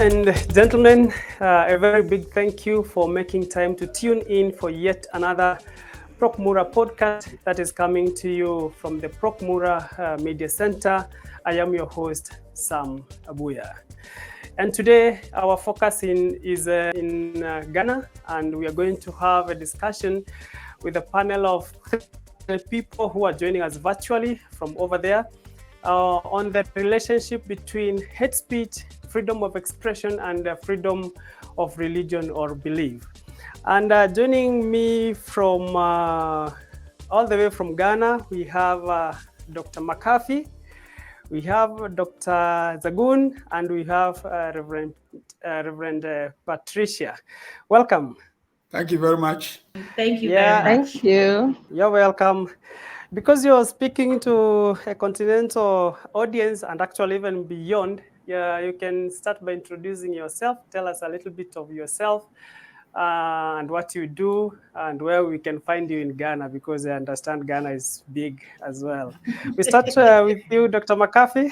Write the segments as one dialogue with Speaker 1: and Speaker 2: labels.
Speaker 1: and gentlemen, a very big thank you for making time to tune in for yet another Procmura podcast that is coming to you from the Procmura Media Center. I am your host, Sam Abuya. And today, our focus is in Ghana, and we are going to have a discussion with a panel of people who are joining us virtually from over there on the relationship between hate speech, freedom of expression, and freedom of religion or belief. And joining me from all the way from Ghana, we have Dr. McAfee, we have Dr. Zagun, and we have Reverend Patricia. Welcome.
Speaker 2: Thank you very much.
Speaker 3: Thank you very much.
Speaker 4: Thank you.
Speaker 1: You're welcome. Because you're speaking to a continental audience and actually even beyond, you can start by introducing yourself. Tell us a little bit of yourself and what you do and where we can find you in Ghana, because I understand Ghana is big as well. We start with you, Dr. McAfee.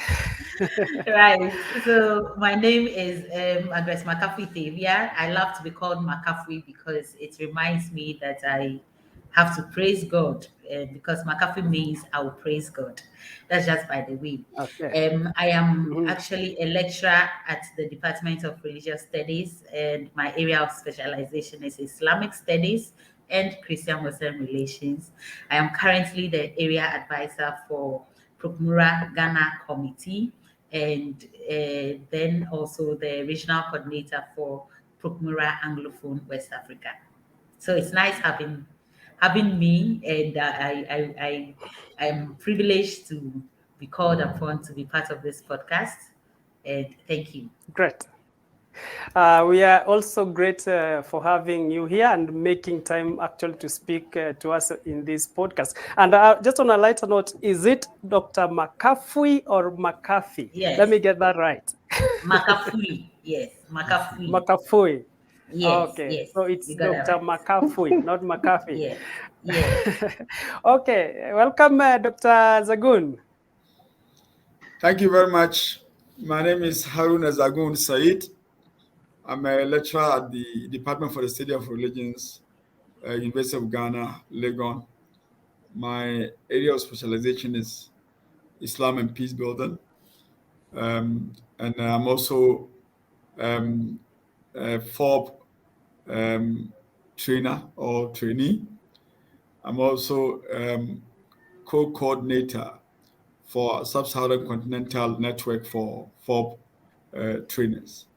Speaker 3: Right. So my name is Agnes McAfee Tavia. I love to be called McAfee because it reminds me that I have to praise God, because McAfee means I will praise God. That's just by the way.
Speaker 1: Okay.
Speaker 3: I am actually a lecturer at the Department of Religious Studies, and my area of specialization is Islamic Studies and Christian-Muslim relations. I am currently the area advisor for Procmura Ghana Committee, and then also the regional coordinator for Procmura Anglophone West Africa. So it's nice having me, and I am privileged to be called upon to be part of this podcast. And thank you.
Speaker 1: Great. We are also great for having you here and making time actually to speak to us in this podcast. And just on a lighter note, is it Dr. McAfee or McAfee?
Speaker 3: Yes.
Speaker 1: Let me get that right.
Speaker 3: McAfee. Yes, McAfee.
Speaker 1: McAfee.
Speaker 3: Yes.
Speaker 1: Okay.
Speaker 3: Yes.
Speaker 1: So it's
Speaker 3: You got
Speaker 1: Dr.
Speaker 3: that right.
Speaker 1: McAfee, not McAfee.
Speaker 3: Yes. Yes.
Speaker 1: Okay. Welcome, Dr. Zagun.
Speaker 2: Thank you very much. My name is Haruna Zagun Said. I'm a lecturer at the Department for the Study of Religions, University of Ghana, Legon. My area of specialization is Islam and peace building. And I'm also a Forb trainer or trainee. I'm also co-coordinator for Sub-Saharan Continental Network for Forb trainers.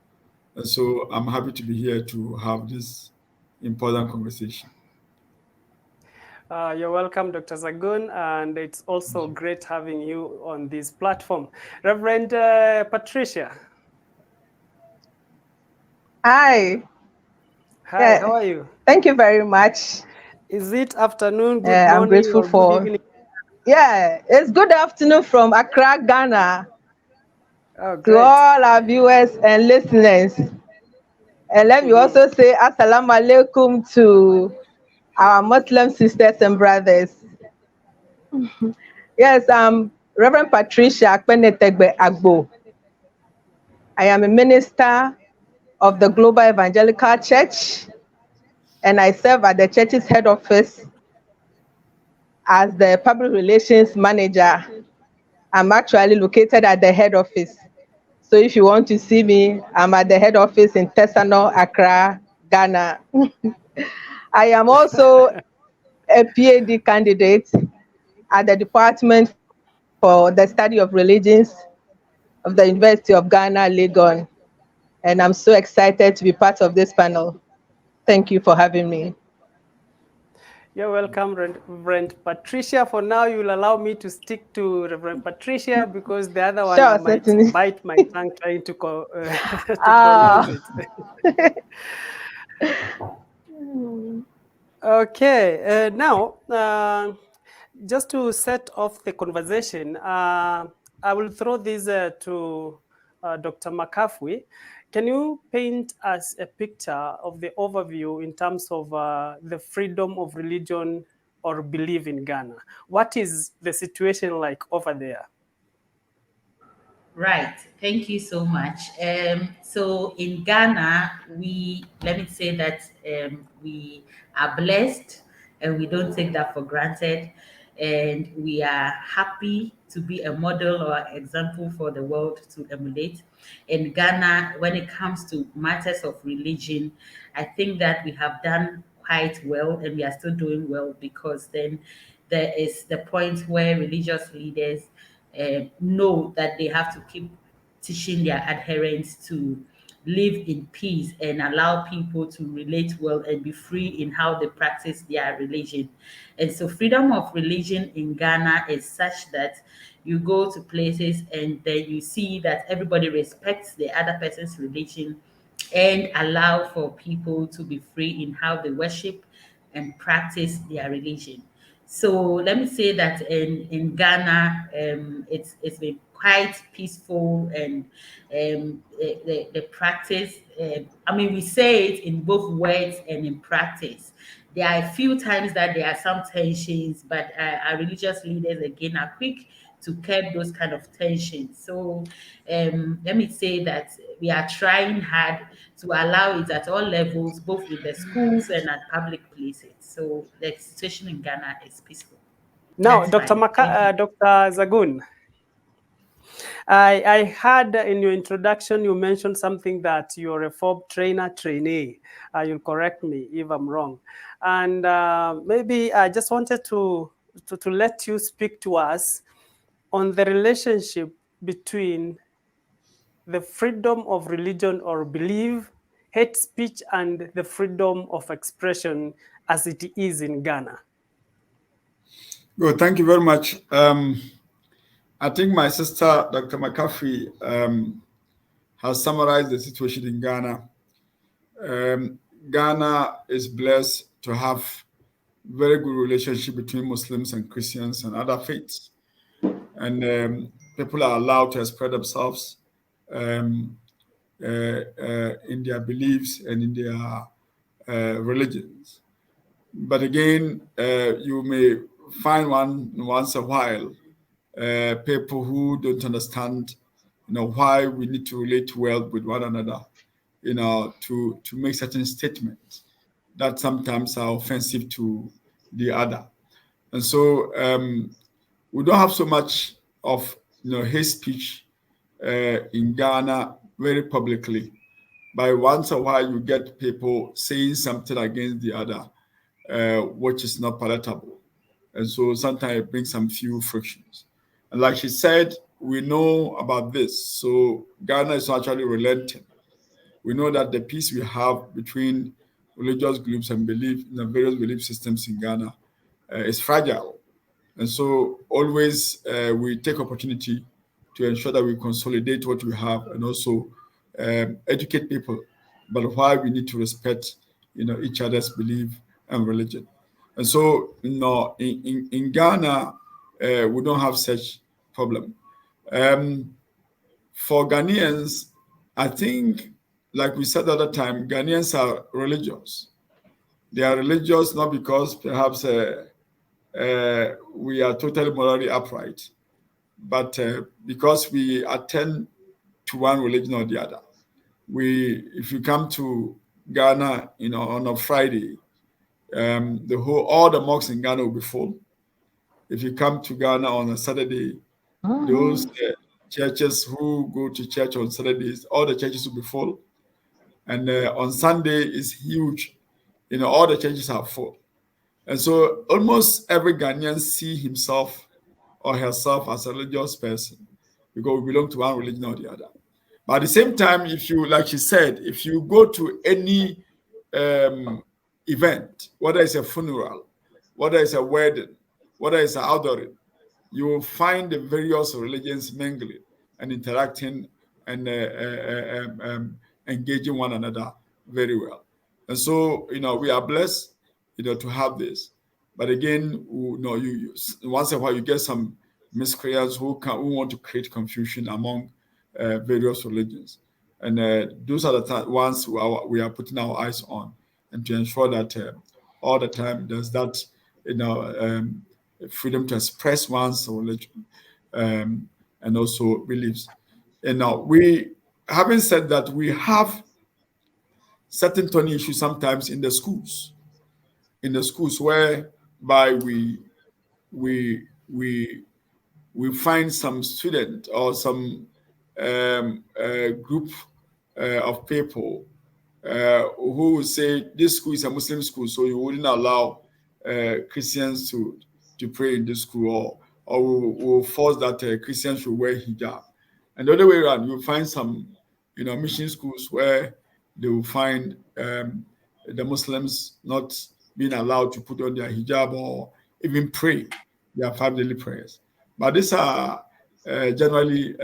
Speaker 2: And so I'm happy to be here to have this important conversation.
Speaker 1: You're welcome, Dr. Zagun, and it's also great having you on this platform. Reverend Patricia.
Speaker 4: Hi.
Speaker 1: Hi, how are you?
Speaker 4: Thank you very much.
Speaker 1: Is it afternoon, good morning,
Speaker 4: I'm grateful
Speaker 1: or
Speaker 4: for.
Speaker 1: good evening?
Speaker 4: Yeah, it's good afternoon from Accra, Ghana,
Speaker 1: Oh,
Speaker 4: to
Speaker 1: great.
Speaker 4: all our viewers and listeners. And let me also say Assalamu alaikum to our Muslim sisters and brothers. Yes, I'm Reverend Patricia Akpenetegbe Agbo. I am a minister of the Global Evangelical Church, and I serve at the church's head office as the public relations manager. I'm actually located at the head office. So if you want to see me, I'm at the head office in Tesano, Accra, Ghana. I am also a PhD candidate at the Department for the Study of Religions of the University of Ghana, Legon. And I'm so excited to be part of this panel. Thank you for having me.
Speaker 1: You're welcome, Reverend Patricia. For now, you will allow me to stick to Reverend Patricia because the other one I might
Speaker 4: certainly.
Speaker 1: bite my tongue trying to pronounce it. Okay, now, just to set off the conversation, I will throw this to Dr. McAfee. Can you paint us a picture of the overview in terms of the freedom of religion or belief in Ghana? What is the situation like over there?
Speaker 3: Right. Thank you so much. So in Ghana, let me say that we are blessed and we don't take that for granted. And we are happy to be a model or example for the world to emulate. In Ghana, when it comes to matters of religion, I think that we have done quite well and we are still doing well, because then there is the point where religious leaders know that they have to keep teaching their adherents to live in peace and allow people to relate well and be free in how they practice their religion. And so, freedom of religion in Ghana is such that you go to places and then you see that everybody respects the other person's religion and allow for people to be free in how they worship and practice their religion. So let me say that in Ghana, it's been quite peaceful, and the practice. I mean, we say it in both words and in practice. There are a few times that there are some tensions, but our religious leaders again are quick to curb those kind of tensions. So let me say that we are trying hard to allow it at all levels, both in the schools and at public places. So the situation in Ghana is peaceful.
Speaker 1: Now,
Speaker 3: That's fine. Thank you.
Speaker 1: Dr. Zagun, I heard in your introduction you mentioned something that you're a Forb trainee. You'll correct me if I'm wrong. And maybe I just wanted to let you speak to us on the relationship between the freedom of religion or belief, hate speech, and the freedom of expression as it is in Ghana.
Speaker 2: Good, thank you very much. I think my sister, Dr. McCaffrey, has summarized the situation in Ghana. Ghana is blessed to have very good relationship between Muslims and Christians and other faiths, and people are allowed to express themselves in their beliefs and in their religions. But again, you may find once a while people who don't understand, why we need to relate well with one another, to make certain statements that sometimes are offensive to the other. And so we don't have so much of hate speech in Ghana very publicly. But once a while, you get people saying something against the other, which is not palatable. And so sometimes it brings some few frictions. And like she said, we know about this. So Ghana is actually relenting. We know that the peace we have between religious groups and various belief systems in Ghana is fragile. And so always we take opportunity to ensure that we consolidate what we have and also educate people about why we need to respect, each other's belief and religion. And so, in Ghana, we don't have such problem. For Ghanaians, I think, like we said the other time, Ghanaians are religious. They are religious not because perhaps we are totally morally upright, but because we attend to one religion or the other. If you come to Ghana, on a Friday, all the mosques in Ghana will be full. If you come to Ghana on a Saturday, those churches who go to church on Saturdays, all the churches will be full. And on Sunday is huge. All the churches are full. And so almost every Ghanaian see himself or herself as a religious person because we belong to one religion or the other. But at the same time, if you, like she said, if you go to any event, whether it's a funeral, whether it's a wedding, whether it's an outdooring, you will find the various religions mingling and interacting and engaging one another very well. And so, we are blessed, to have this. But again, you once in a while you get some miscreants who want to create confusion among various religions, and those are the ones we are putting our eyes on, and to ensure that all the time there's that freedom to express one's religion and also beliefs. And now we, having said that, we have certain turning issues sometimes in the schools, whereby we we we find some student or some group of people who will say this school is a Muslim school, so you wouldn't allow Christians to pray in this school, or will force that Christians should wear hijab. And the other way around, you'll find some, mission schools where they will find the Muslims not being allowed to put on their hijab or even pray their 5 daily prayers. But these are generally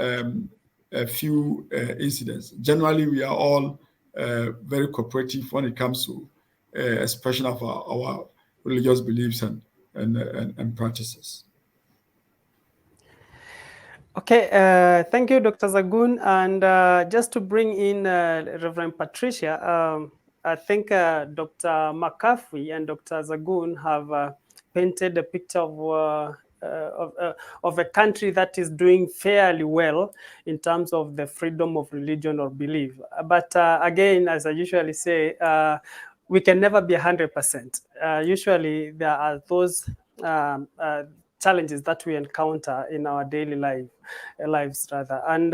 Speaker 2: a few incidents. Generally, we are all very cooperative when it comes to expression of our religious beliefs and practices.
Speaker 1: Okay, thank you, Dr. Zagun. And just to bring in Reverend Patricia, I think Dr. McCaffrey and Dr. Zagun have painted a picture of a country that is doing fairly well in terms of the freedom of religion or belief. But again, as I usually say, we can never be 100%. Usually there are those challenges that we encounter in our daily lives rather. And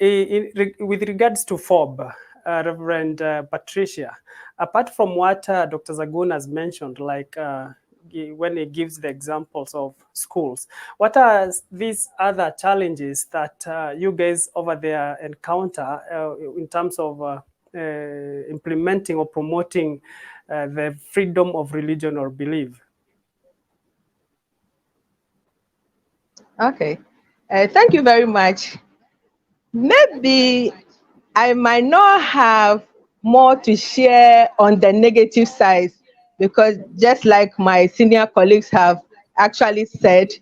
Speaker 1: with regards to Forb, Reverend Patricia, apart from what Dr. Zagun has mentioned, like when he gives the examples of schools, what are these other challenges that you guys over there encounter in terms of implementing or promoting the freedom of religion or belief?
Speaker 4: Okay, thank you very much. Maybe I might not have more to share on the negative side, because just like my senior colleagues have actually said,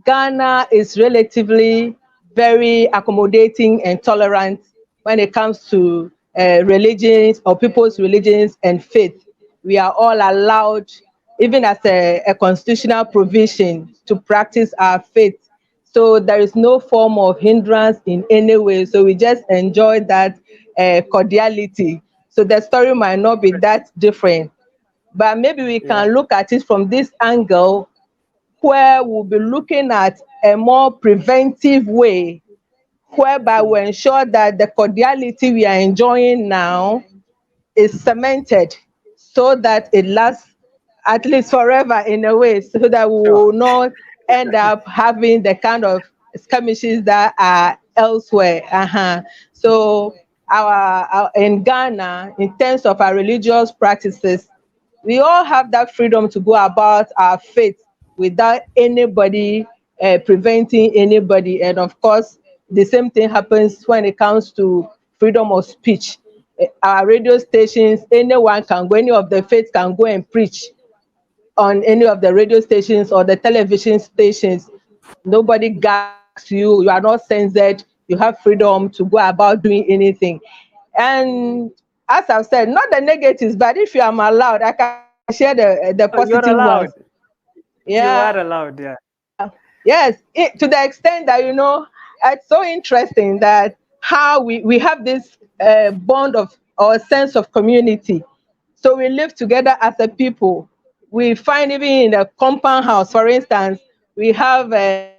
Speaker 4: Ghana is relatively very accommodating and tolerant when it comes to religions or people's religions and faith. We are all allowed, even as a constitutional provision, to practice our faith. So there is no form of hindrance in any way. So we just enjoy that cordiality. So the story might not be that different, but maybe we can look at it from this angle, where we'll be looking at a more preventive way, whereby we ensure that the cordiality we are enjoying now is cemented, so that it lasts at least forever in a way, so that we will not end up having the kind of skirmishes that are elsewhere. So our in Ghana, in terms of our religious practices, we all have that freedom to go about our faith without anybody preventing anybody. And of course, the same thing happens when it comes to freedom of speech. Our radio stations, anyone can go, any of the faiths can go and preach on any of the radio stations or the television stations. Nobody gags you, you are not censored, you have freedom to go about doing anything. And as I've said, not the negatives, but if you am allowed, I can share the positive
Speaker 1: You're allowed.
Speaker 4: ones.
Speaker 1: You are allowed, yeah.
Speaker 4: Yes, to the extent that, it's so interesting that how we have this bond of or sense of community. So we live together as a people. We find even in a compound house, for instance, we have a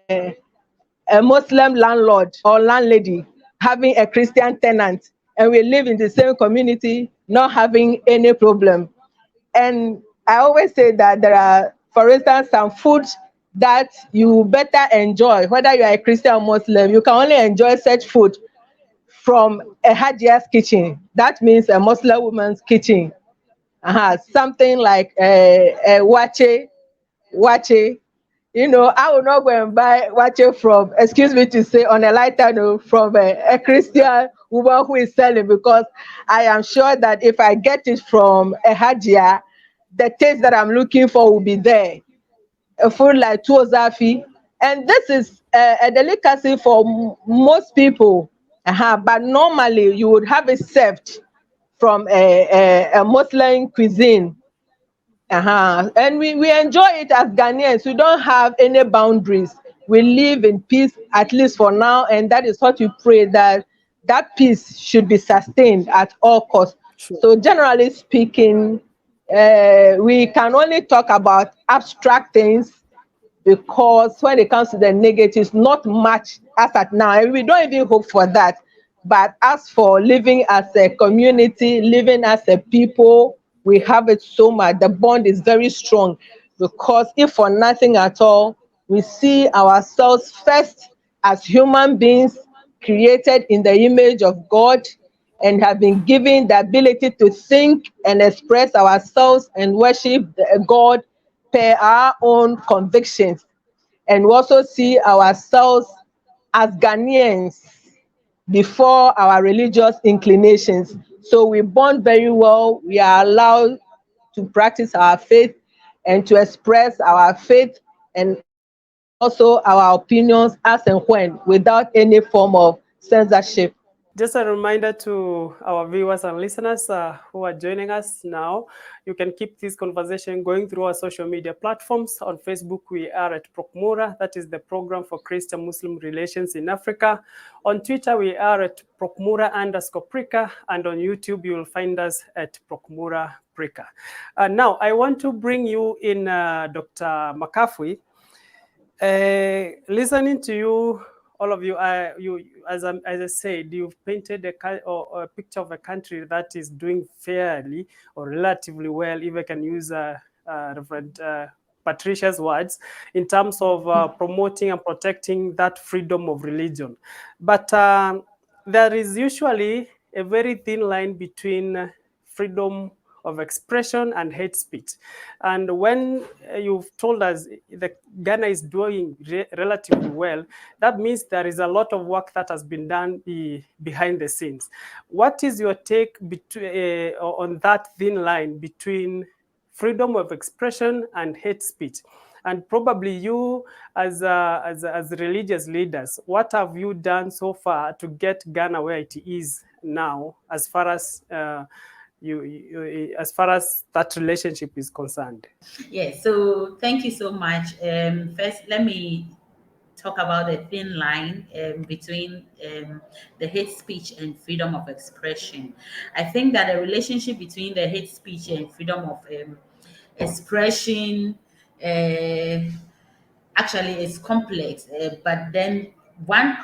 Speaker 4: Muslim landlord or landlady having a Christian tenant, and we live in the same community, not having any problem. And I always say that there are, for instance, some foods that you better enjoy, whether you are a Christian or Muslim. You can only enjoy such food from a Hajia's kitchen. That means a Muslim woman's kitchen. Something like a wache. I will not go and buy wache from, excuse me to say, on a lighter note, from a Christian woman who is selling, because I am sure that if I get it from a Hajia, the taste that I'm looking for will be there. A food like tuozafi, and this is a delicacy for most people. But normally you would have it served from a Muslim cuisine. And we enjoy it as Ghanaians. We don't have any boundaries. we live in peace, at least for now, and that is what we pray, that that peace should be sustained at all costs.
Speaker 1: Sure.
Speaker 4: So generally speaking, we can only talk about abstract things, because when it comes to the negatives, not much as at now, and we don't even hope for that. But as for living as a community, living as a people, we have it so much. The bond is very strong, because if for nothing at all, we see ourselves first as human beings created in the image of God, and have been given the ability to think and express ourselves and worship God per our own convictions. And we also see ourselves as Ghanaians before our religious inclinations. So we bond very well. We are allowed to practice our faith and to express our faith, and also our opinions as and when, without any form of censorship.
Speaker 1: Just a reminder to our viewers and listeners who are joining us now, you can keep this conversation going through our social media platforms. On Facebook, we are at Procmura, that is the Program for Christian-Muslim Relations in Africa. On Twitter, we are at Procmura_Prica, and on YouTube, you will find us at Procmura Prica. Now, I want to bring you in, Dr. McCaffrey. Listening to you, all of you, as I said, you've painted a picture of a country that is doing fairly or relatively well, if I can use Reverend Patricia's words, in terms of promoting and protecting that freedom of religion. But there is usually a very thin line between freedom of expression and hate speech. And when you've told us that Ghana is doing relatively well, that means there is a lot of work that has been done behind the scenes. What is your take on that thin line between freedom of expression and hate speech? And probably you, as religious leaders, what have you done so far to get Ghana where it is now, as far as as far as that relationship is concerned?
Speaker 3: Yes, so thank you so much. First, let me talk about the thin line between the hate speech and freedom of expression. I think that the relationship between the hate speech and freedom of expression actually is complex, but then one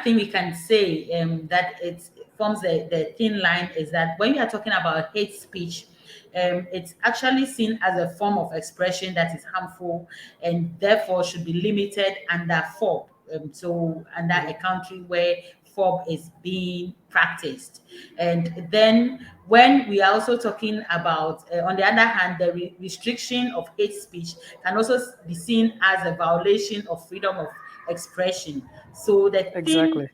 Speaker 3: thing we can say that it forms the thin line is that when you are talking about hate speech, it's actually seen as a form of expression that is harmful and therefore should be limited under Forb. So under a country where Forb is being practiced. And then when we are also talking about, on the other hand, the restriction of hate speech can also be seen as a violation of freedom of expression. So
Speaker 1: Exactly.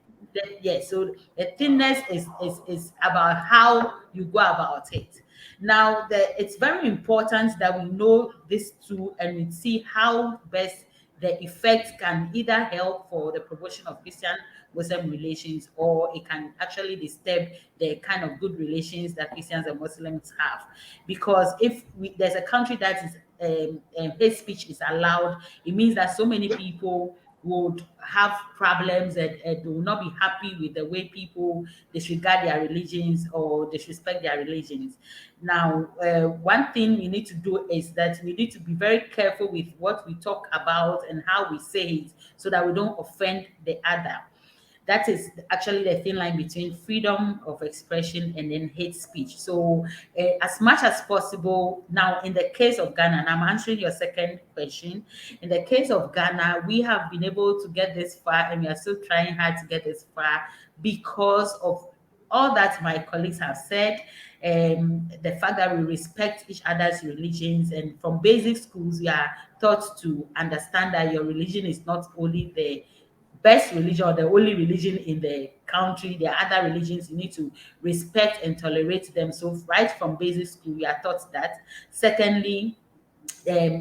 Speaker 3: so the thinness is about how you go about it. Now, it's very important that we know this too, and we see how best the effect can either help for the promotion of Christian-Muslim relations, or it can actually disturb the kind of good relations that Christians and Muslims have. Because if there's a country that is hate speech is allowed, it means that so many people would have problems and will not be happy with the way people disregard their religions or disrespect their religions. Now, one thing we need to do is that we need to be very careful with what we talk about and how we say it, so that we don't offend the other. That is actually the thin line between freedom of expression and then hate speech. So, as much as possible, now in the case of Ghana, and I'm answering your second question, in the case of Ghana, we have been able to get this far, and we are still trying hard to get this far because of all that my colleagues have said, the fact that we respect each other's religions, and from basic schools, we are taught to understand that your religion is not only the best religion or the only religion in the country. There are other religions, you need to respect and tolerate them. So right from basic school, we are taught that. Secondly,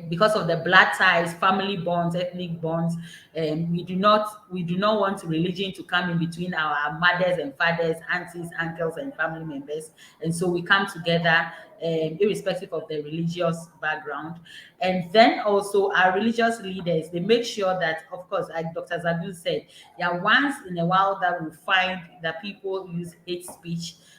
Speaker 3: because of the blood ties, family bonds, ethnic bonds. We do not want religion to come in between our mothers and fathers, aunties, uncles, and family members. And so we come together, irrespective of the religious background. And then also our religious leaders, they make sure that, of course, like Dr. Zagu said, there are once in a while that we find that people use hate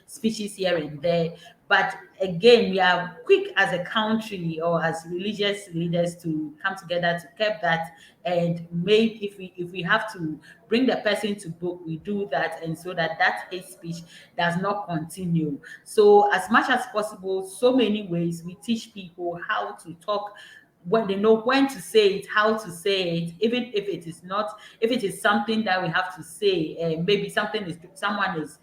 Speaker 3: speeches here and there. But again, we are quick as a country or as religious leaders to come together to keep that, and maybe if we have to bring the person to book, we do that, and so that hate speech does not continue. So as much as possible, so many ways we teach people how to talk, when they know when to say it, how to say it, even if it is something that we have to say, maybe someone is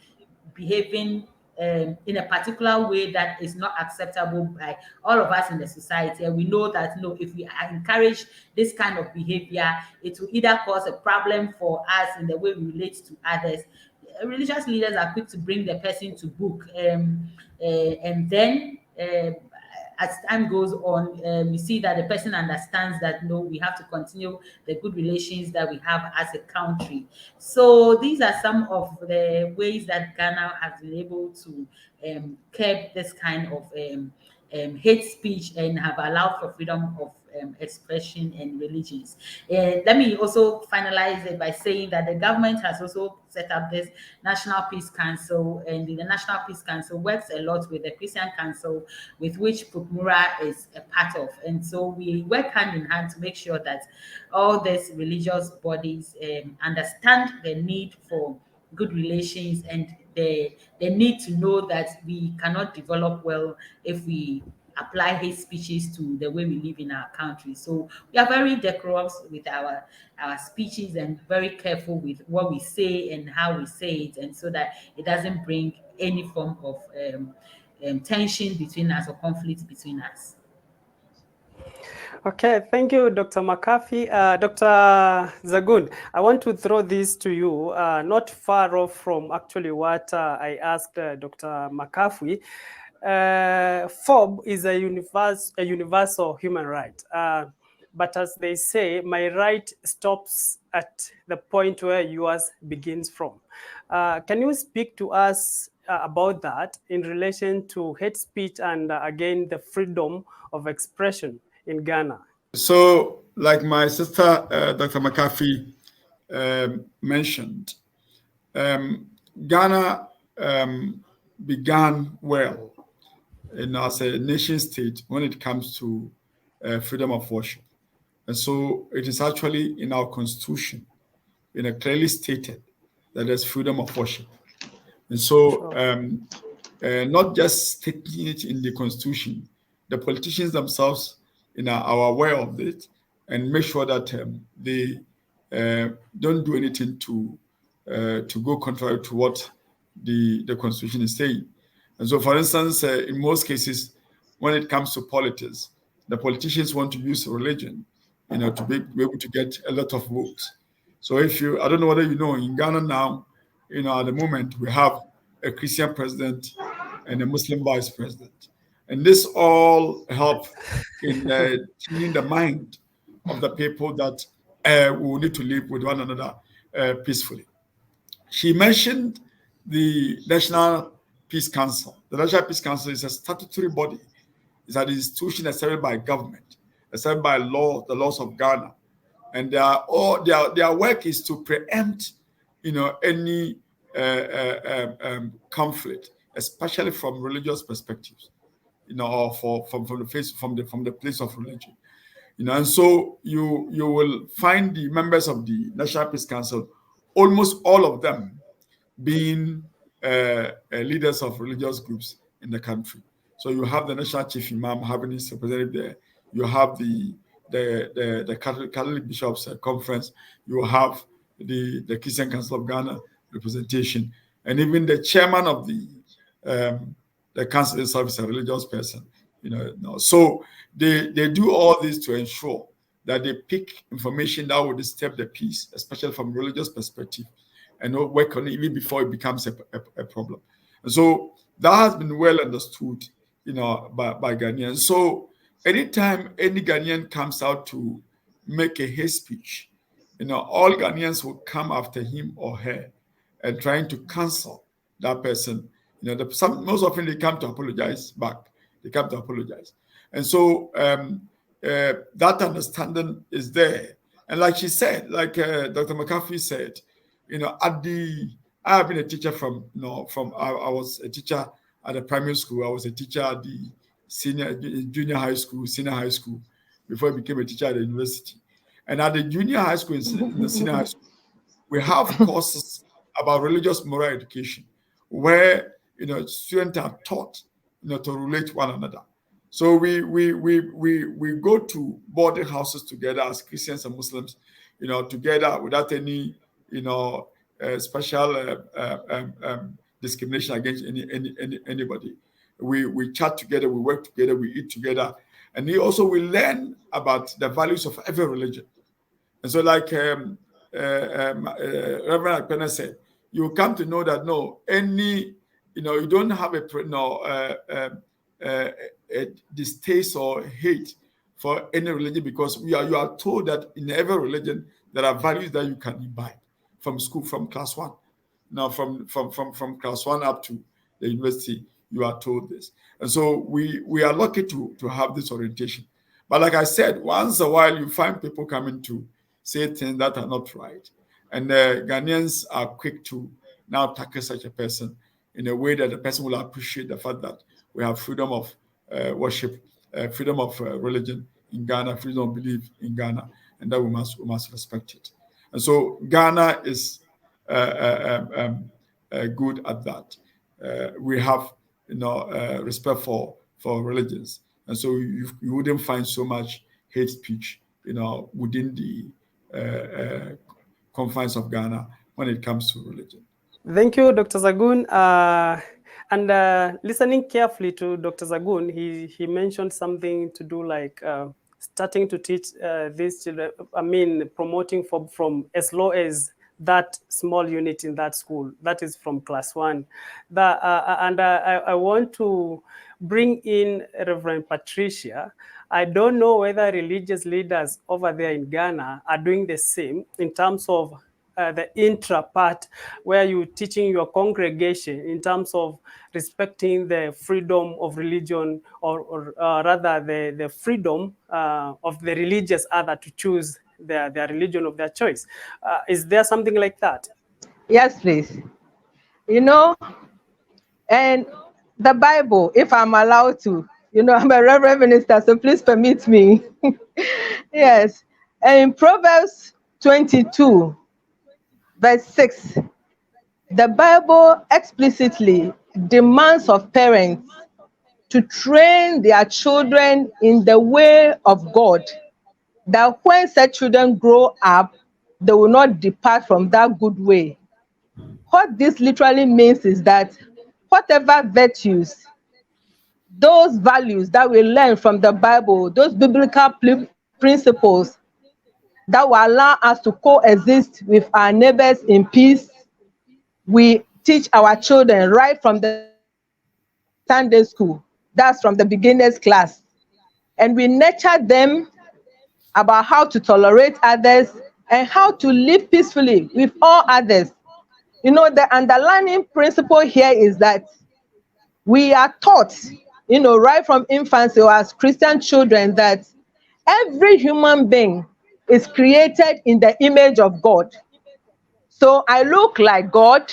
Speaker 3: behaving in a particular way that is not acceptable by all of us in the society. And we know that, no, if we encourage this kind of behavior, it will either cause a problem for us in the way we relate to others. Religious leaders are quick to bring the person to book, and then as time goes on, we see that the person understands that, no, we have to continue the good relations that we have as a country. So these are some of the ways that Ghana has been able to curb this kind of hate speech and have allowed for freedom of expression and religions. Let me also finalize it by saying that the government has also set up this National Peace Council, and the National Peace Council works a lot with the Christian Council, with which Procmura is a part of. And so we work hand in hand to make sure that all these religious bodies understand the need for good relations, and they need to know that we cannot develop well if we apply hate speeches to the way we live in our country. So we are very decorous with our speeches and very careful with what we say and how we say it, and so that it doesn't bring any form of tension between us or conflict between us.
Speaker 1: Okay, thank you, Dr. McAfee. Dr. Zagun, I want to throw this to you, not far off from actually what I asked Dr. McAfee. Forb is a universal human right. But as they say, my right stops at the point where yours begins from. Can you speak to us about that in relation to hate speech and, again, the freedom of expression in Ghana?
Speaker 2: So, like my sister, Dr. McAfee, mentioned, Ghana began well as a nation state when it comes to freedom of worship. And so it is actually in our constitution, clearly stated that there's freedom of worship. And so not just stating it in the constitution, the politicians themselves are aware of it and make sure that they don't do anything to go contrary to what the constitution is saying. And so, for instance, in most cases, when it comes to politics, the politicians want to use religion, to be able to get a lot of votes. So I don't know whether you know, in Ghana now, at the moment, we have a Christian president and a Muslim vice president. And this all help in tuning the mind of the people that we will need to live with one another peacefully. She mentioned the National Peace Council. The National Peace Council is a statutory body. It's an institution established by government, established by law, the laws of Ghana. And their work is to preempt, any conflict, especially from religious perspectives, or from the place of religion. And so you will find the members of the National Peace Council, almost all of them being leaders of religious groups in the country. So you have the National Chief Imam having his representative there. You have the Catholic Bishops Conference. You have the Christian Council of Ghana representation, and even the chairman of the council itself is a religious person. So they do all this to ensure that they pick information that will disturb the peace, especially from religious perspective, and work on it even before it becomes a problem. And so that has been well understood, by Ghanaians. So anytime any Ghanaian comes out to make a hate speech, all Ghanaians will come after him or her and trying to cancel that person. Most often they come to apologize back. They come to apologize. And so that understanding is there. And like she said, like Dr. McCaffrey said, I have been a teacher from I was a teacher at the primary school. I was a teacher at the junior high school, senior high school, before I became a teacher at the university. And at the junior high school and the senior high school, we have courses about religious moral education, where students are taught to relate one another. So we go to boarding houses together as Christians and Muslims, together without any special discrimination against anybody. We chat together, we work together, we eat together, and we learn about the values of every religion. And so, like Reverend Akpena said, you come to know that you don't have a distaste or hate for any religion, because you are told that in every religion there are values that you can imbibe from school, from class 1. Now, from class 1 up to the university, you are told this. And so we are lucky to have this orientation. But like I said, once a while you find people coming to say things that are not right. And Ghanaians are quick to now tackle such a person in a way that the person will appreciate the fact that we have freedom of worship, freedom of religion in Ghana, freedom of belief in Ghana, and that we must respect it. And so Ghana is good at that. We have respect for religions, and so you wouldn't find so much hate speech within the confines of Ghana when it comes to religion.
Speaker 1: Thank you, Dr. Zagun. And listening carefully to Dr. Zagun, he mentioned something to do like starting to teach these children, promoting from as low as that small unit in that school, that is from class 1. I want to bring in Reverend Patricia. I don't know whether religious leaders over there in Ghana are doing the same in terms of the intra part, where you're teaching your congregation in terms of respecting the freedom of religion, or rather the freedom of the religious other to choose their religion of their choice. Is there something like that?
Speaker 4: Yes, please. And the Bible, if I'm allowed to, I'm a reverend minister, so please permit me. Yes. And in Proverbs 22, verse 6, the Bible explicitly demands of parents to train their children in the way of God, that when such children grow up, they will not depart from that good way. What this literally means is that whatever virtues, those values that we learn from the Bible, those biblical principles that will allow us to coexist with our neighbors in peace, we teach our children right from the Sunday school, that's from the beginners class. And we nurture them about how to tolerate others and how to live peacefully with all others. The underlying principle here is that we are taught, right from infancy or as Christian children, that every human being is created in the image of God. So I look like God.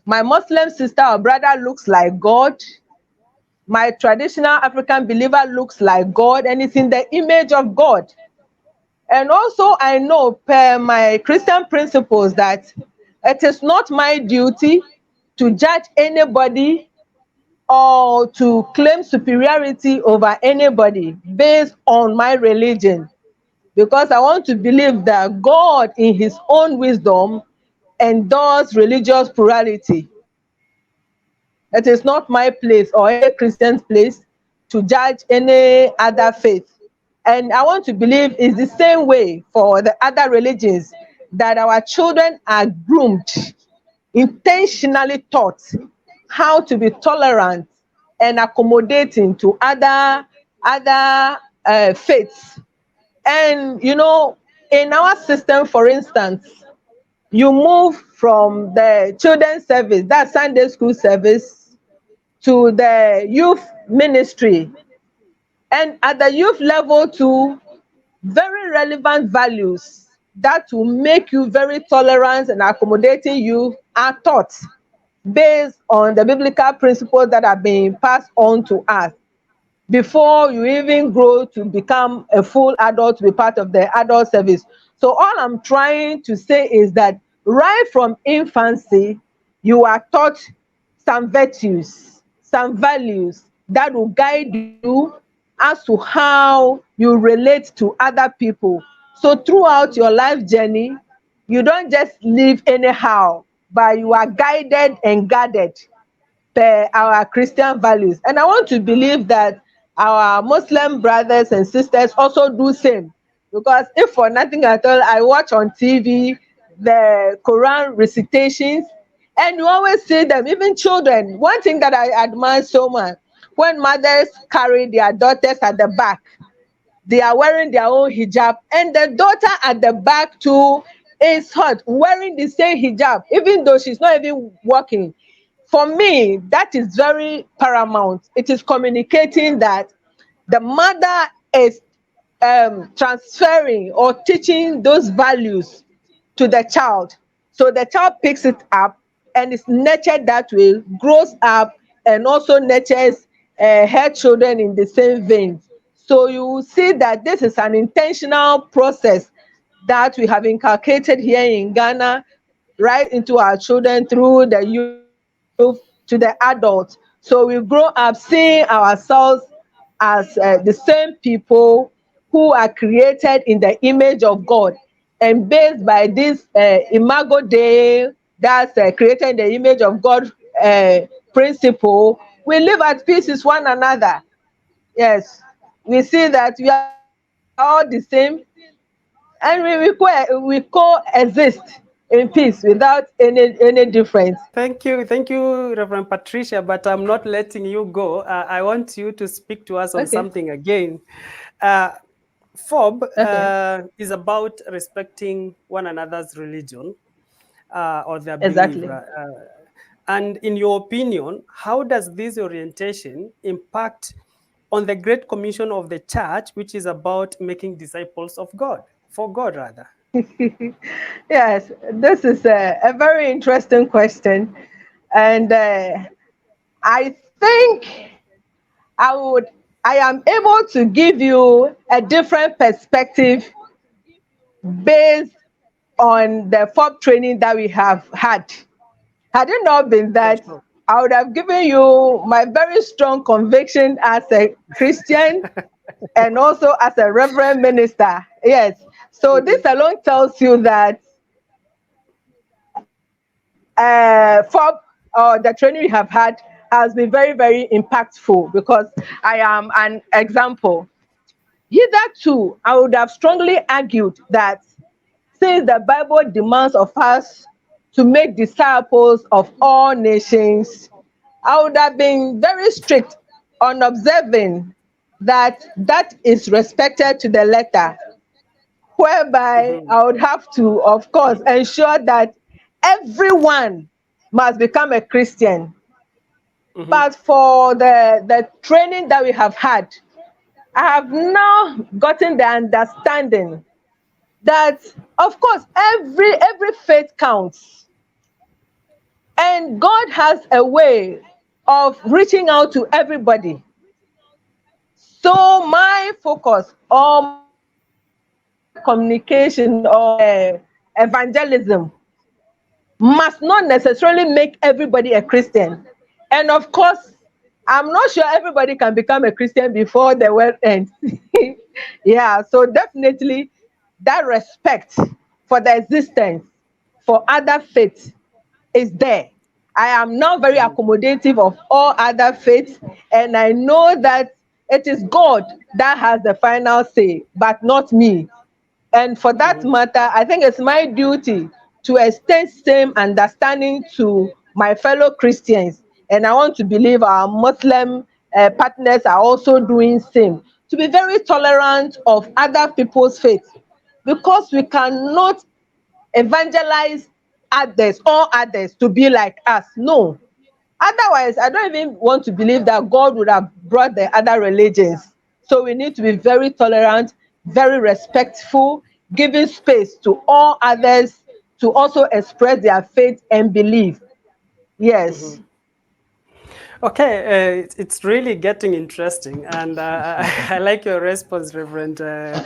Speaker 4: My Muslim sister or brother looks like God. My traditional African believer looks like God, and it's in the image of God. And also I know per my Christian principles that it is not my duty to judge anybody or to claim superiority over anybody based on my religion, because I want to believe that God in his own wisdom endorses religious plurality. It is not my place or any Christian's place to judge any other faith. And I want to believe it's the same way for the other religions, that our children are groomed, intentionally taught how to be tolerant and accommodating to other other faiths. And in our system, for instance, you move from the children's service, that Sunday school service, to the youth ministry, and at the youth level to very relevant values that will make you very tolerant and accommodating you are taught based on the biblical principles that are being passed on to us before you even grow to become a full adult to be part of the adult service. So all I'm trying to say is that right from infancy, you are taught some virtues, some values that will guide you as to how you relate to other people. So throughout your life journey, you don't just live anyhow, but you are guided and guarded per our Christian values. And I want to believe that our Muslim brothers and sisters also do same. Because if for nothing at all, I watch on TV the Quran recitations, and you always see them, even children. One thing that I admire so much, when mothers carry their daughters at the back, they are wearing their own hijab, and the daughter at the back too is hot, wearing the same hijab, even though she's not even working. For me, that is very paramount. It is communicating that the mother is transferring or teaching those values to the child. So the child picks it up and is nurtured that way, grows up, and also nurtures her children in the same vein. So you will see that this is an intentional process that we have inculcated here in Ghana right into our children through the youth to the adults. So we grow up seeing ourselves as the same people who are created in the image of God. And based by this Imago Dei, that's created in the image of God principle, we live at peace with one another. Yes, we see that we are all the same, and we coexist in peace without any difference.
Speaker 1: Thank you, Reverend Patricia, but I'm not letting you go. I want you to speak to us on
Speaker 4: Okay.
Speaker 1: something again. Forb
Speaker 4: Okay.
Speaker 1: is about respecting one another's religion or their belief.
Speaker 4: Exactly.
Speaker 1: And in your opinion, how does this orientation impact on the Great Commission of the Church, which is about making disciples of God, for God rather?
Speaker 4: Yes, this is a very interesting question. And I think I would, I am able to give you a different perspective based on the FOB training that we have had. Had it not been
Speaker 1: For
Speaker 4: that,
Speaker 1: sure.
Speaker 4: I would have given you my very strong conviction as a Christian and also as a reverend minister. Yes. So this
Speaker 1: Mhm.
Speaker 4: alone tells you that FOB or the training we have had has been very, very impactful because I am an example. Hitherto, I would have strongly argued that since the Bible demands of us to make disciples of all nations, I would have been very strict on observing that that is respected to the letter, whereby
Speaker 1: Mhm.
Speaker 4: I would have to, of course, ensure that everyone must become a Christian.
Speaker 1: Mhm.
Speaker 4: But for the training that we have had, I have now gotten the understanding that, of course, every faith counts, and God has a way of reaching out to everybody. So my focus or my communication or evangelism must not necessarily make everybody a Christian. And of course, I'm not sure everybody can become a Christian before the world ends. Yeah, so definitely that respect for the existence for other faiths is there. I am now very
Speaker 1: Mhm.
Speaker 4: accommodative of all other faiths, and I know that it is God that has the final say, but not me. And for that
Speaker 1: Mhm.
Speaker 4: matter, I think it's my duty to extend same understanding to my fellow Christians. And I want to believe our Muslim partners are also doing same. To be very tolerant of other people's faith, because we cannot evangelize others, all others to be like us. No. Otherwise, I don't even want to believe that God would have brought the other religions. So we need to be very tolerant, very respectful, giving space to all others to also express their faith and belief. Yes.
Speaker 1: Okay, it's really getting interesting, and I like your response, Reverend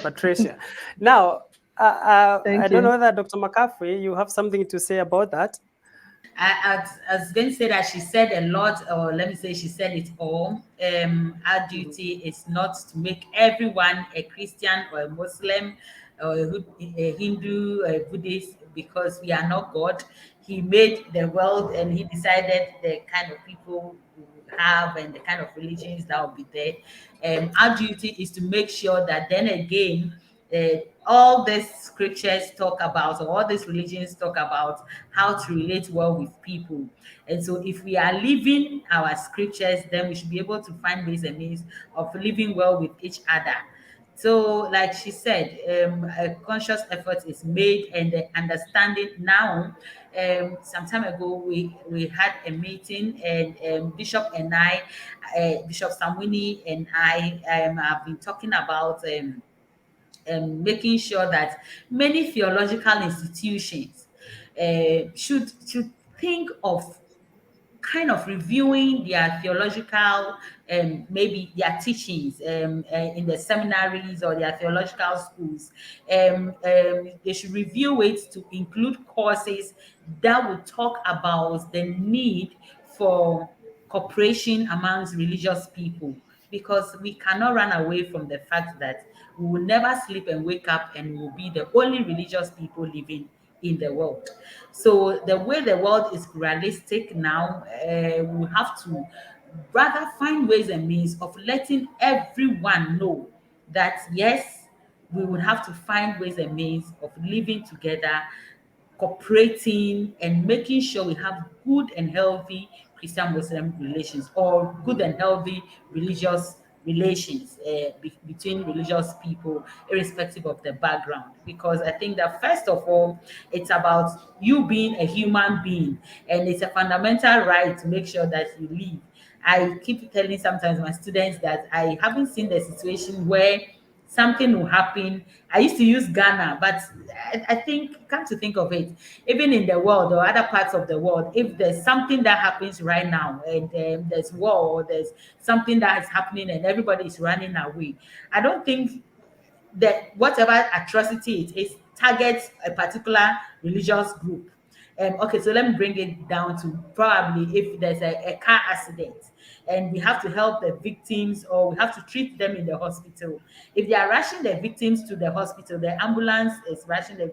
Speaker 1: Patricia. Now, I
Speaker 4: Thank
Speaker 1: don't know
Speaker 4: you.
Speaker 1: whether Dr. McCaffrey, you have something to say about that.
Speaker 3: I was going to say that she said a lot, or let me say she said it all. Our duty is not to make everyone a Christian or a Muslim or a Hindu or a Buddhist, because we are not God. He made the world and he decided the kind of people we would have and the kind of religions that will be there. Our duty is to make sure that then again, all these scriptures talk about, or all these religions talk about, how to relate well with people. And so, if we are living our scriptures, then we should be able to find ways and means of living well with each other. So, like she said, a conscious effort is made, and the understanding now. Some time ago, we had a meeting, and Bishop and I, Bishop Samwini and I, have been talking about. Making sure that many theological institutions should think of kind of reviewing their theological, maybe their teachings in the seminaries or their theological schools. They should review it to include courses that would talk about the need for cooperation amongst religious people, because we cannot run away from the fact that we will never sleep and wake up and we will be the only religious people living in the world. So the way the world is realistic now, we have to rather find ways and means of letting everyone know that yes, we would have to find ways and means of living together, cooperating, and making sure we have good and healthy Christian Muslim relations, or good and healthy religious relations between religious people, irrespective of the background. Because I think that first of all, it's about you being a human being, and it's a fundamental right to make sure that you live. I keep telling sometimes my students that I haven't seen the situation where something will happen. I used to use Ghana, but I think, come to think of it, even in the world or other parts of the world, if there's something that happens right now and there's war, or there's something that is happening and everybody is running away, I don't think that whatever atrocity it is targets a particular religious group. Okay, so let me bring it down to probably if there's a car accident and we have to help the victims, or we have to treat them in the hospital. If they are rushing the victims to the hospital, the ambulance is rushing the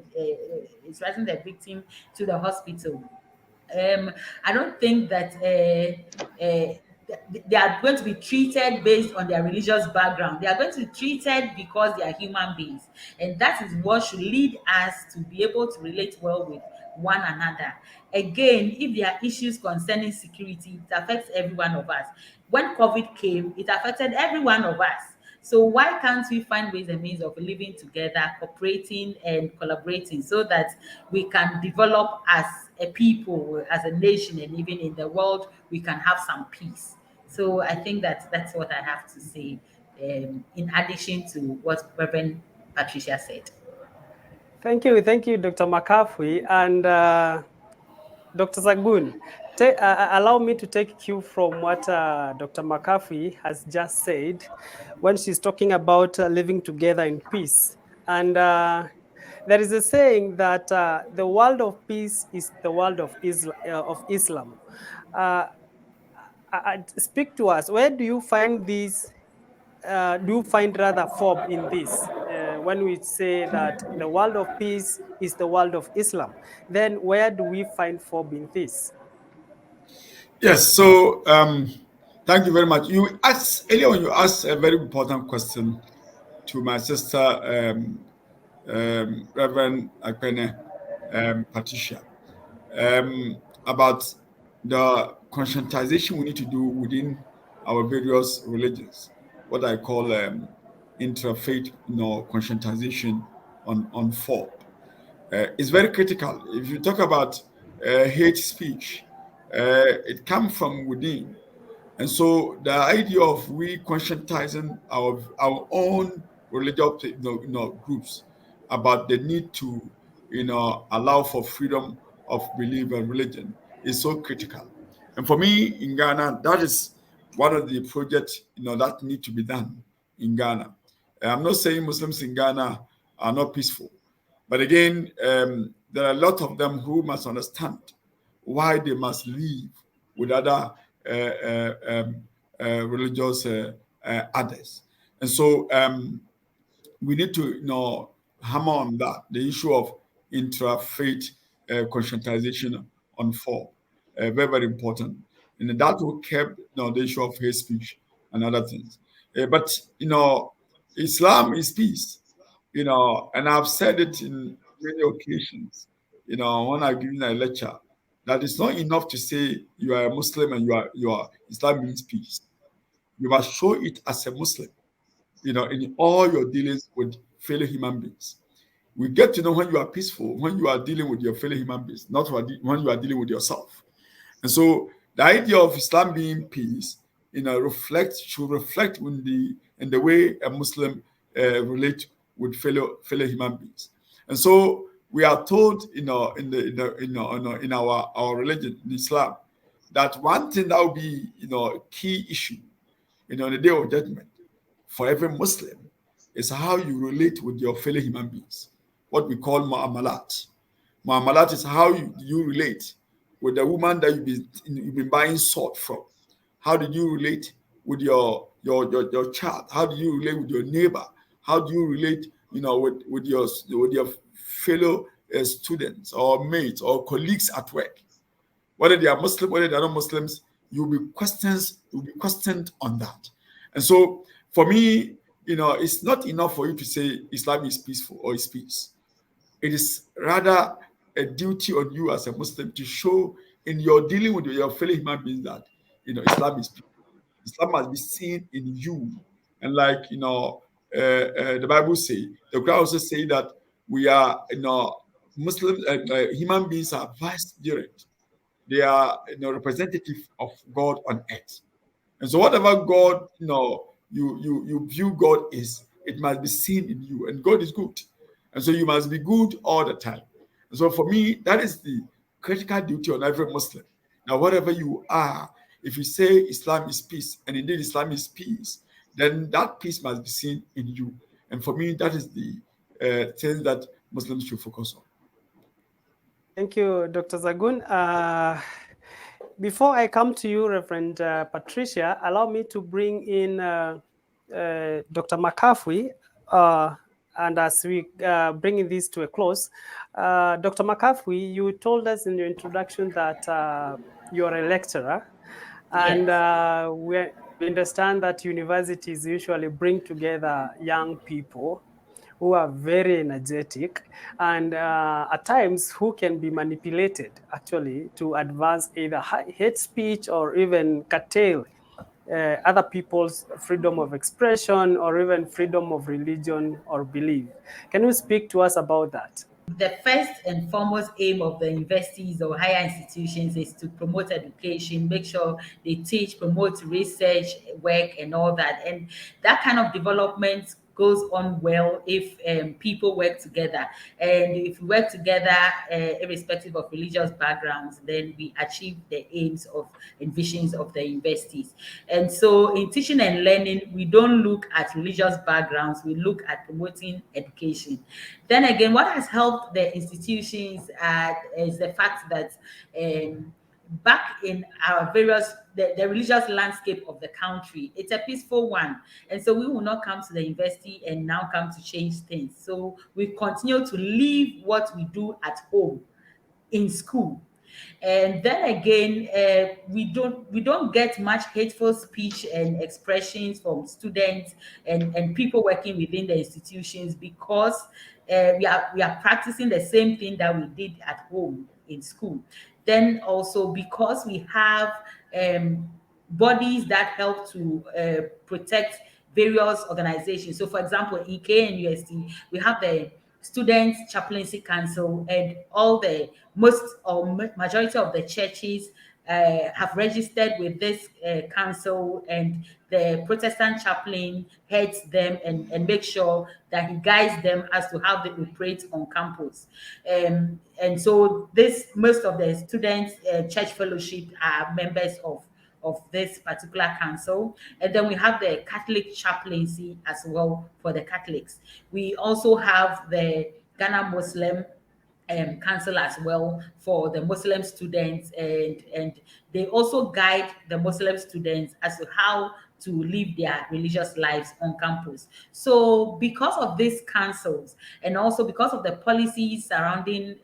Speaker 3: victim to the hospital. I don't think that they are going to be treated based on their religious background. They are going to be treated because they are human beings. And that is what should lead us to be able to relate well with one another. Again, if there are issues concerning security, it affects every one of us. When COVID came, it affected every one of us. So why can't we find ways and means of living together, cooperating and collaborating, so that we can develop as a people, as a nation, and even in the world, we can have some peace. So I think that's what I have to say, in addition to what Reverend Patricia said.
Speaker 1: Thank you, Dr. McCaffrey. And Dr. Zagun, allow me to take cue from what Dr. McCaffrey has just said when she's talking about living together in peace. And there is a saying that the world of peace is the world of Islam. Uh, Speak to us. Where do you find these? Do you find rather Forb in this? When we say that the world of peace is the world of Islam, then where do we find Forb in this?
Speaker 2: Yes, so thank you very much. You asked earlier on, you asked a very important question to my sister, Reverend Akpene, Patricia, about the conscientization we need to do within our various religions, what I call interfaith, conscientization on Forb. It's very critical. If you talk about hate speech, it comes from within. And so the idea of we conscientizing our own religious groups about the need to allow for freedom of belief and religion is so critical. And for me in Ghana, that is one of the projects that need to be done in Ghana. I'm not saying Muslims in Ghana are not peaceful, but again, there are a lot of them who must understand why they must live with other religious others. And so we need to hammer on that, the issue of intra-faith conscientization on Forb. Very, very important. And that will keep the issue of hate speech and other things. But Islam is peace. And I've said it in many occasions, when I'm giving a lecture, that it's not enough to say you are a Muslim and you are Islam means peace. You must show it as a Muslim, in all your dealings with fellow human beings. We get to know when you are peaceful, when you are dealing with your fellow human beings, not when you are dealing with yourself. And so the idea of Islam being peace, should reflect in the way a Muslim relate with fellow human beings. And so we are told, in our religion, in Islam, that one thing that will be a key issue, in the day of judgment for every Muslim is how you relate with your fellow human beings, what we call mu'amalat. Mu'amalat is how you relate with the woman that you've been buying salt from. How did you relate with your child? How do you relate with your neighbor? How do you relate, with your fellow students or mates or colleagues at work? Whether they are Muslim, whether they are not Muslims, you'll be questioned on that. And so for me, it's not enough for you to say Islam is peaceful or is peace. It is rather a duty on you as a Muslim to show in your dealing with your fellow human beings that Islam is peace. Islam must be seen in you. And like the Bible say, the Quran also say that we are Muslims, human beings are vicegerent. They are representative of God on earth. And so whatever God you view God is, it must be seen in you. And God is good. And so you must be good all the time. And so for me, that is the critical duty on every Muslim. Now, whatever you are, if you say Islam is peace, and indeed Islam is peace, then that peace must be seen in you. And for me, that is the thing that Muslims should focus on.
Speaker 1: Thank you, Dr. Zagun. Before I come to you, Reverend Patricia, allow me to bring in Dr. McCaffrey. And as we bringing this to a close, Dr. McCaffrey, you told us in your introduction that you're a lecturer, and
Speaker 3: Yes.
Speaker 1: we understand that universities usually bring together young people who are very energetic and at times who can be manipulated actually to advance either hate speech or even curtail other people's freedom of expression or even freedom of religion or belief. Can you speak to us about that?
Speaker 3: The first and foremost aim of the universities or higher institutions is to promote education, make sure they teach, promote research work and all that. And that kind of development goes on well if people work together. And if we work together, irrespective of religious backgrounds, then we achieve the aims of and visions of the universities. And so in teaching and learning, we don't look at religious backgrounds, we look at promoting education. Then again, what has helped the institutions is the fact that back in our various the religious landscape of the country, it's a peaceful one, and so we will not come to the university and now come to change things. So we continue to live what we do at home in school. And then again, we don't get much hateful speech and expressions from students and people working within the institutions, because we are practicing the same thing that we did at home in school. Then also because we have bodies that help to protect various organizations. So, for example, in KNUST, we have the Students Chaplaincy Council, and all the majority of the churches have registered with this council, and the Protestant chaplain heads them and make sure that he guides them as to how they operate on campus. And so this most of the students church fellowship are members of this particular council. And then we have the Catholic chaplaincy as well for the Catholics. We also have the Ghana Muslim council as well for the Muslim students, and they also guide the Muslim students as to how to live their religious lives on campus. So because of these councils, and also because of the policies surrounding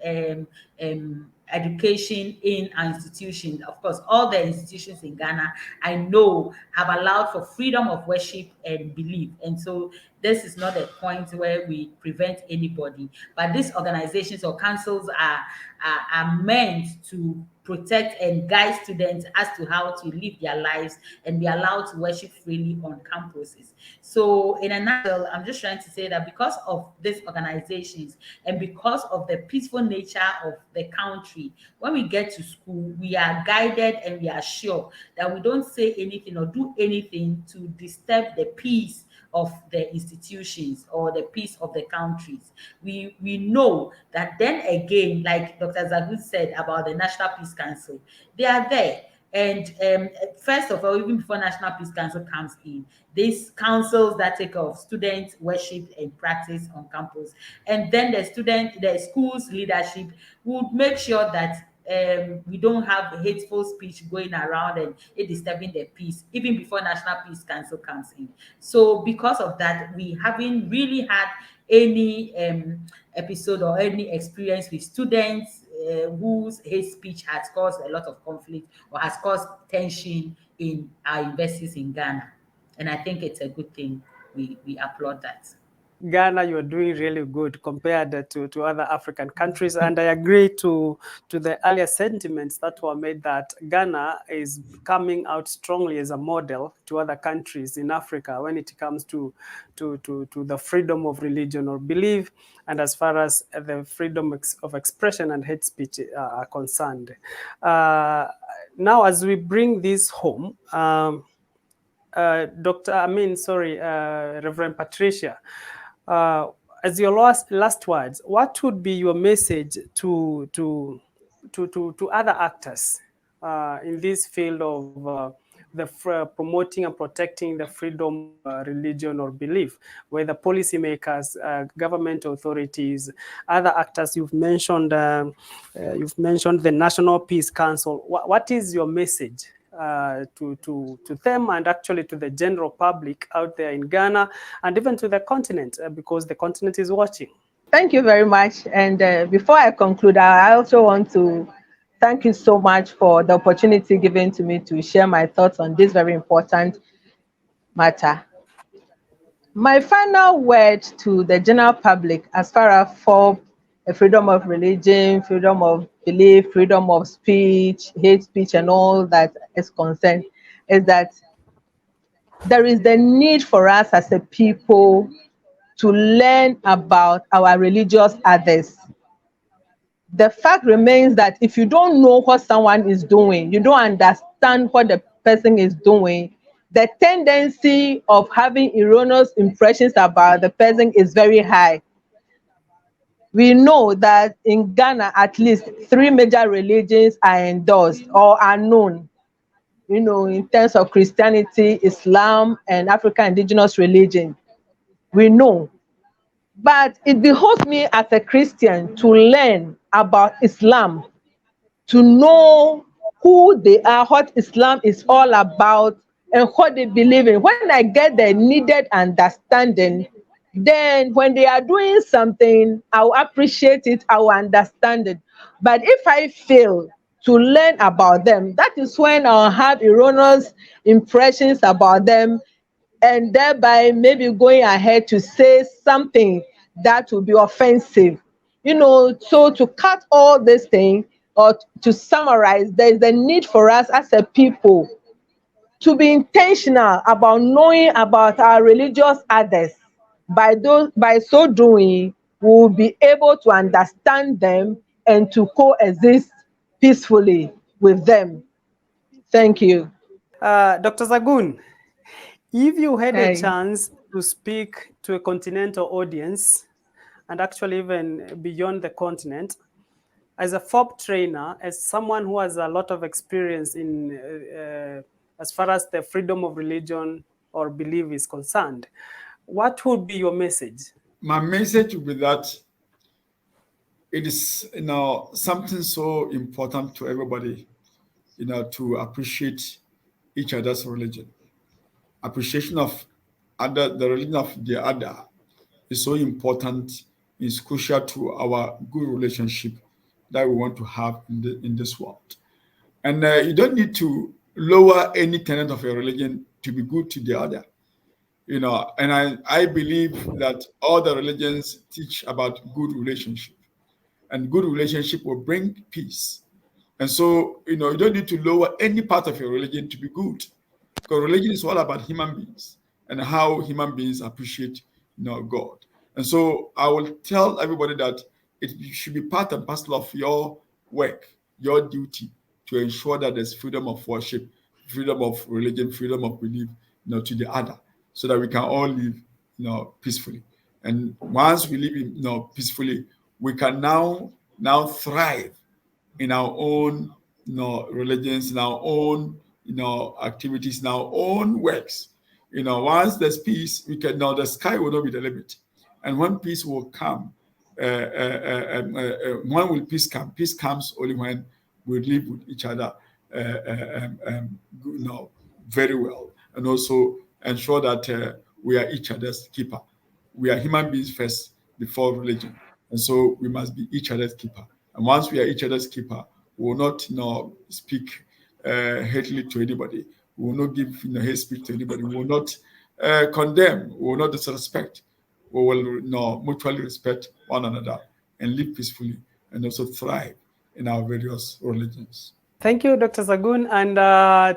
Speaker 3: education in our institutions, of course, all the institutions in Ghana, I know, have allowed for freedom of worship and belief. And so this is not a point where we prevent anybody, but these organizations or councils are meant to protect and guide students as to how to live their lives and be allowed to worship freely on campuses. So in a nutshell, I'm just trying to say that because of these organizations and because of the peaceful nature of the country, when we get to school, we are guided and we are sure that we don't say anything or do anything to disturb the peace of the institutions or the peace of the countries. We know that then again, like Dr. Zagu said about the National Peace Council, they are there. And first of all, even before National Peace Council comes in, these councils that take off students worship and practice on campus, and then the schools leadership would make sure that we don't have hateful speech going around and it disturbing the peace even before National Peace Council comes in. So because of that, we haven't really had any episode or any experience with students whose hate speech has caused a lot of conflict or has caused tension in our universities in Ghana. And I think it's a good thing. We applaud that.
Speaker 1: Ghana, you're doing really good compared to other African countries. And I agree to the earlier sentiments that were made that Ghana is coming out strongly as a model to other countries in Africa when it comes to the freedom of religion or belief, and as far as the freedom of expression and hate speech are concerned. Now, as we bring this home, Reverend Patricia, as your last words, what would be your message to other actors in this field of promoting and protecting the freedom of religion or belief, whether policymakers, government authorities, other actors? You've mentioned the National Peace Council. What is your message to them, and actually to the general public out there in Ghana, and even to the continent, because the continent is watching?
Speaker 4: Thank you very much. And before I conclude, I also want to thank you so much for the opportunity given to me to share my thoughts on this very important matter. My final word to the general public, as far as for freedom of religion, freedom of belief, freedom of speech, hate speech, and all that is concerned, is that there is the need for us as a people to learn about our religious others. The fact remains that if you don't know what someone is doing, you don't understand what the person is doing, the tendency of having erroneous impressions about the person is very high. We know that in Ghana, at least 3 major religions are endorsed or are known, in terms of Christianity, Islam, and African indigenous religion. We know. But it behooves me as a Christian to learn about Islam, to know who they are, what Islam is all about, and what they believe in. When I get the needed understanding, then when they are doing something, I will appreciate it, I will understand it. But if I fail to learn about them, that is when I'll have erroneous impressions about them, and thereby maybe going ahead to say something that will be offensive. So to cut all this thing, or to summarize, there is a need for us as a people to be intentional about knowing about our religious others. By so doing, we will be able to understand them and to coexist peacefully with them. Thank you.
Speaker 1: Dr. Zagun, if you had a
Speaker 4: Hey.
Speaker 1: chance to speak to a continental audience, and actually even beyond the continent, as a Forb trainer, as someone who has a lot of experience in as far as the freedom of religion or belief is concerned, what would be your message?
Speaker 2: My message would be that it is, something so important to everybody, to appreciate each other's religion. Appreciation of the religion of the other is so important, is crucial to our good relationship that we want to have in this world. And you don't need to lower any tenet of your religion to be good to the other. And I believe that all the religions teach about good relationship, and good relationship will bring peace. And so, you don't need to lower any part of your religion to be good, because religion is all about human beings and how human beings appreciate, God. And so I will tell everybody that it should be part and parcel of your work, your duty, to ensure that there's freedom of worship, freedom of religion, freedom of belief, to the other, so that we can all live, peacefully. And once we live, peacefully, we can now thrive in our own, religions, in our own, activities, in our own works. Once there's peace, we can, now the sky will not be the limit. And when peace will come, when will peace come? Peace comes only when we live with each other, very well, and also ensure that we are each other's keeper. We are human beings first before religion, and so we must be each other's keeper. And once we are each other's keeper, we will not, speak hatefully to anybody. We will not give, hate speech to anybody. We will not condemn. We will not disrespect. We will, mutually respect one another and live peacefully, and also thrive in our various religions.
Speaker 1: Thank you, Dr. Zagun. And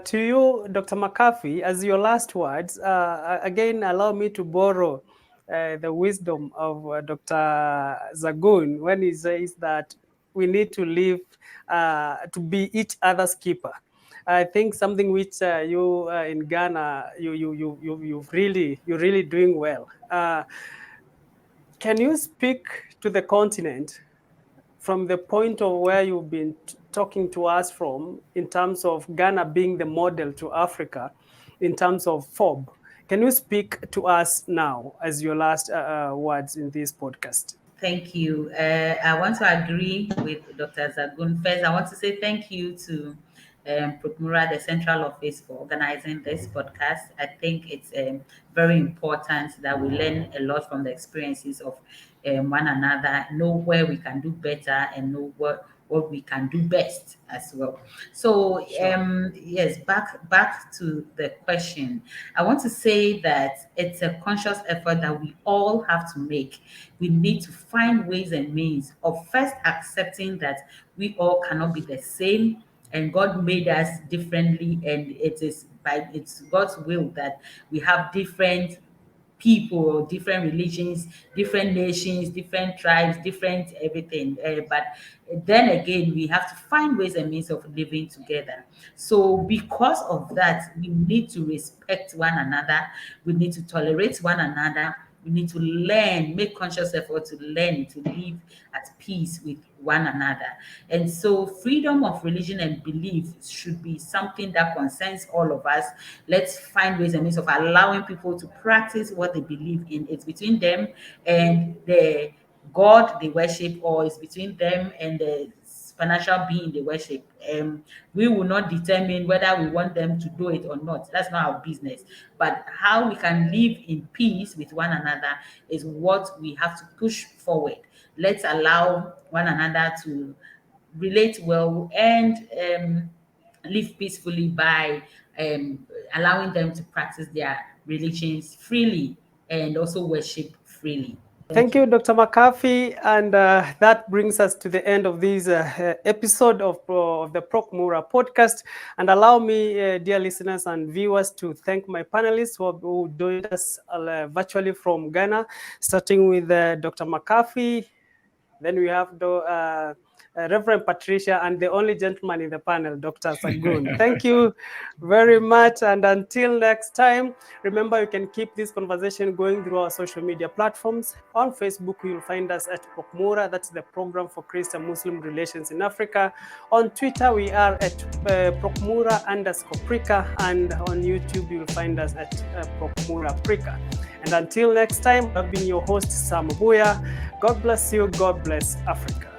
Speaker 1: to you, Dr. McCarthy, as your last words, again, allow me to borrow the wisdom of Dr. Zagun when he says that we need to live to be each other's keeper. I think something which you in Ghana, you're really doing well. Can you speak to the continent from the point of where you've been talking to us from, in terms of Ghana being the model to Africa, in terms of Forb? Can you speak to us now as your last words in this podcast?
Speaker 3: Thank you. I want to agree with Dr. Zagun. First, I want to say thank you to Procmura, the central office, for organizing this podcast. I think it's very important that we learn a lot from the experiences of one another, know where we can do better, and know what we can do best as well. So yes, back to the question. I want to say that it's a conscious effort that we all have to make. We need to find ways and means of first accepting that we all cannot be the same, and God made us differently, and it's God's will that we have different people, different religions, different nations, different tribes, different everything. But then again, we have to find ways and means of living together. So, because of that, we need to respect one another, we need to tolerate one another. We need to learn, make conscious effort to learn to live at peace with one another. And so, freedom of religion and belief should be something that concerns all of us. Let's find ways and means of allowing people to practice what they believe in. It's between them and the God they worship, or it's between them and the financial being they worship. We will not determine whether we want them to do it or not. That's not our business. But how we can live in peace with one another is what we have to push forward. Let's allow one another to relate well and live peacefully by allowing them to practice their religions freely and also worship freely.
Speaker 1: Thank you, Dr. McCarthy. And that brings us to the end of this episode of the Procmura podcast. And allow me, dear listeners and viewers, to thank my panelists who joined us virtually from Ghana, starting with Dr. McCarthy. Then we have the Reverend Patricia and the only gentleman in the panel, Dr. Sagun. Thank you very much. And until next time, remember you can keep this conversation going through our social media platforms. On Facebook, you'll find us at Procmura. That's the Program for Christian-Muslim Relations in Africa. On Twitter, we are at Procmura_Prica. And on YouTube, you'll find us at Procmura Prica. And until next time, I've been your host, Sam Buya. God bless you. God bless Africa.